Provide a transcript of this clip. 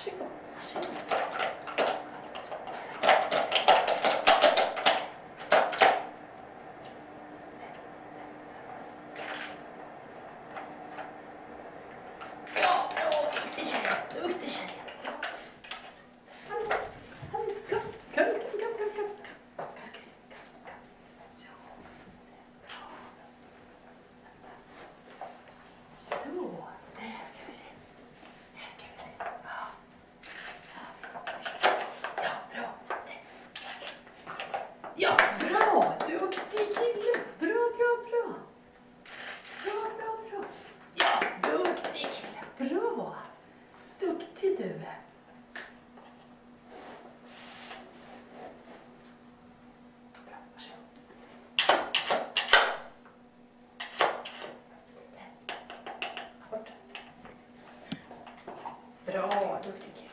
Varsågod, varsågod. Ja, bra, duktig tjej, duktig tjej. Kom. Ska vi se. Så. Bra. Så, där kan vi se. Här kan vi se. Ja. Ja, bra. Ja, bra. Duktig kille. Bra. Bra. Ja, duktig kille. Bra. Duktig du är. Bra, varsågod. Bort. Bra, duktig kille.